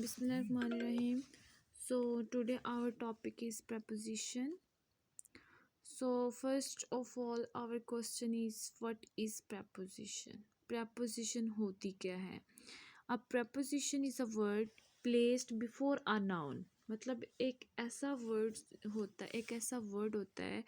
Bismillahirrahmanirrahim. So today our topic is preposition. So first of all our question is what is preposition? Preposition होती क्या है? A preposition is a word placed before a noun. मतलब एक ऐसा word होता है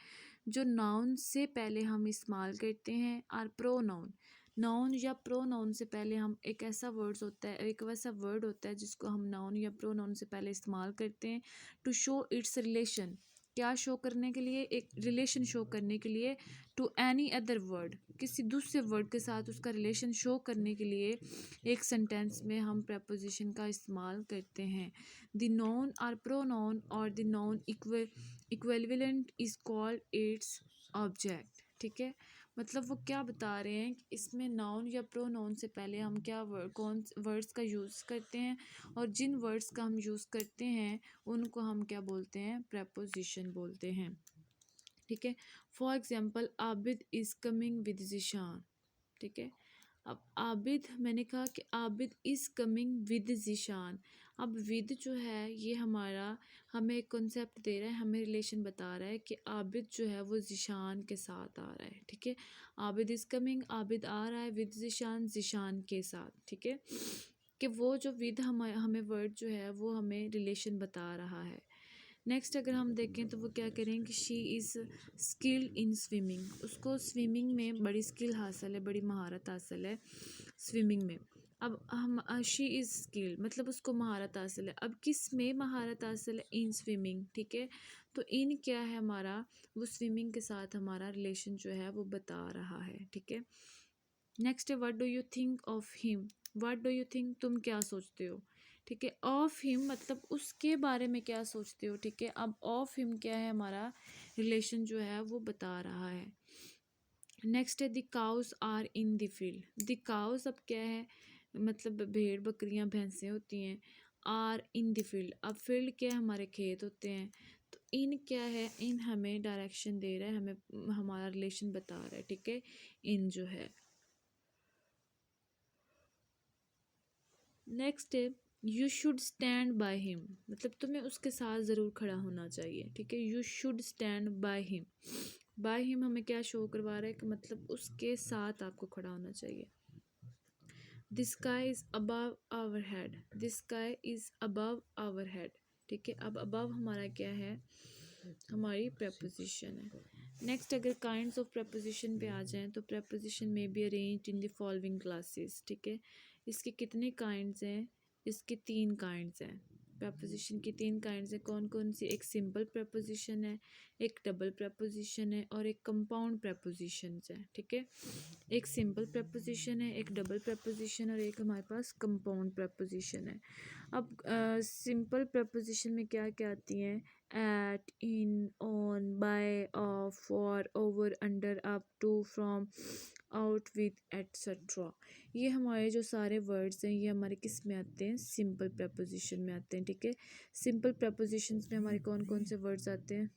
जो noun से पहले हम इस्तेमाल करते हैं और प्रोनाउन नाउन या प्रोनाउन से पहले हम एक वैसा वर्ड होता है जिसको हम नाउन या प्रोनाउन से पहले इस्तेमाल करते हैं टू शो इट्स रिलेशन। क्या शो करने के लिए? एक रिलेशन शो करने के लिए। टू एनी अदर वर्ड, किसी दूसरे वर्ड के साथ उसका रिलेशन शो करने के लिए एक सेंटेंस में हम preposition का इस्तेमाल करते हैं। द noun और pronoun और the noun equivalent is called its object। ठीक है, मतलब वो क्या बता रहे हैं कि इसमें नाउन या प्रोनाउन से पहले हम कौन वर्ड्स का यूज़ करते हैं और जिन वर्ड्स का हम यूज़ करते हैं उनको हम क्या बोलते हैं? preposition बोलते हैं। ठीक है, for example Abid is coming with Zeeshan. ठीक है, अब आबिद, मैंने कहा कि Abid is coming with Zeeshan. अब विद जो है ये हमें एक कॉन्सेप्ट दे रहा है, हमें रिलेशन बता रहा है कि आबिद जो है वो ज़िशान के साथ आ रहा है। ठीक है, आबिद इज़ कमिंग, आबिद आ रहा है विद ज़िशान, ज़िशान के साथ। ठीक है, कि वो जो विद हमें वर्ड जो है वो हमें रिलेशन बता रहा है। नेक्स्ट अगर हम देखें तो वो क्या करें कि she is skilled in swimming. उसको स्विमिंग में बड़ी स्किल हासिल है, बड़ी महारत हासिल है स्विमिंग में। अब हम शी इज़ स्किल्ड मतलब उसको महारत हासिल है। अब किस में महारत हासिल है? In swimming. ठीक है, तो इन क्या है हमारा? वो स्विमिंग के साथ हमारा रिलेशन जो है वो बता रहा है। ठीक है, नेक्स्ट है what do you think of him. What do you think, तुम क्या सोचते हो? ठीक है, ऑफ हिम मतलब उसके बारे में क्या सोचते हो। ठीक है, अब ऑफ हिम क्या है? हमारा रिलेशन जो है वो बता रहा है। नेक्स्ट है the cows are in the field. The cows अब क्या है? मतलब भेड़ बकरियां भैंसें होती हैं। आर इन द फील्ड, अब फील्ड क्या है? हमारे खेत होते हैं। तो इन क्या है? इन हमें डायरेक्शन दे रहा है, हमें हमारा रिलेशन बता रहा है। ठीक है, इन जो है। नेक्स्ट है you should stand by him, मतलब तुम्हें उसके साथ ज़रूर खड़ा होना चाहिए। ठीक है, you should stand by him. By him हमें क्या शो करवा रहा है कि मतलब उसके साथ आपको खड़ा होना चाहिए। The sky is above our head. The sky is above our head. ठीक है, अब अबव हमारा क्या है? हमारी preposition है। नेक्स्ट अगर काइंड्स ऑफ preposition पे आ जाएं तो preposition में be arranged in the following classes. ठीक है, इसके कितने काइंड्स हैं? इसके 3 काइंड्स हैं। preposition की 3 काइंड्स हैं। कौन कौन सी? एक सिंपल preposition है, एक डबल preposition है और एक कंपाउंड prepositions है। ठीक है, एक सिंपल preposition है, एक डबल preposition और एक हमारे पास कंपाउंड preposition है। अब सिंपल preposition में क्या क्या आती हैं? At, in, on, by, of, for, over, under, up, to, from, out, with, etcetera. ये हमारे जो सारे वर्ड्स हैं ये हमारे किस में आते हैं? सिंपल preposition में आते हैं। ठीक है, सिंपल prepositions में हमारे कौन कौन से वर्ड्स आते हैं?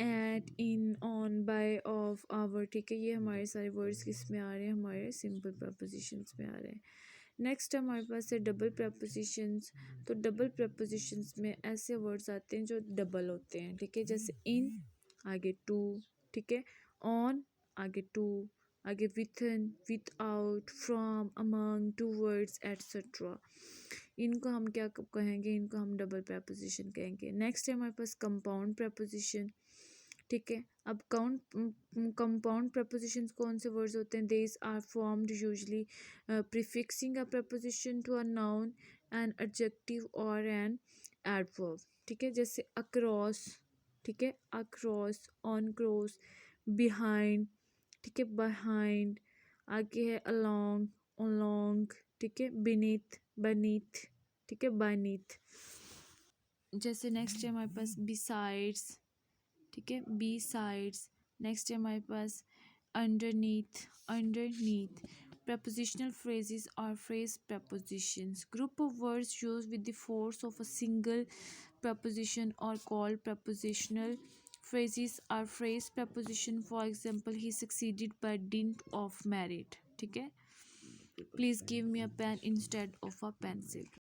At, in, on, by, of, over. ठीक है, ये हमारे सारे वर्ड्स किस में आ रहे हैं? हमारे सिंपल prepositions में आ रहे हैं। नेक्स्ट हमारे पास है डबल prepositions। तो डबल prepositions में ऐसे वर्ड्स आते हैं जो डबल होते हैं। ठीक है, जैसे इन आगे टू। ठीक है, ऑन आगे टू, आगे within, without, from, among, towards, etcetera. इनको हम क्या कहेंगे? इनको हम डबल preposition कहेंगे। नेक्स्ट है हमारे पास कंपाउंड preposition। ठीक है, अब कंपाउंड prepositions कौन से वर्ड्स होते हैं? These are formed usually prefixing a preposition to a noun, an adjective और एन एडवर्ब। ठीक है, जैसे अक्रॉस। ठीक है, अक्रॉस, ऑन क्रॉस, बिहाइंड। ठीक है, बिहाइंड, आगे है अलोंग, अलोंग। ठीक है, बीनीथ, बनीथ। ठीक है, बानीथ। जैसे नेक्स्ट है हमारे पास बिसाइड्स। ठीक है, बी साइड्स। नेक्स्ट है हमारे पास underneath, underneath. prepositional phrases are phrase prepositions, group of words used with the force of a single preposition or called prepositional phrases are phrase preposition। for example, he succeeded by dint of merit। ठीक है, please give me a pen instead of a pencil.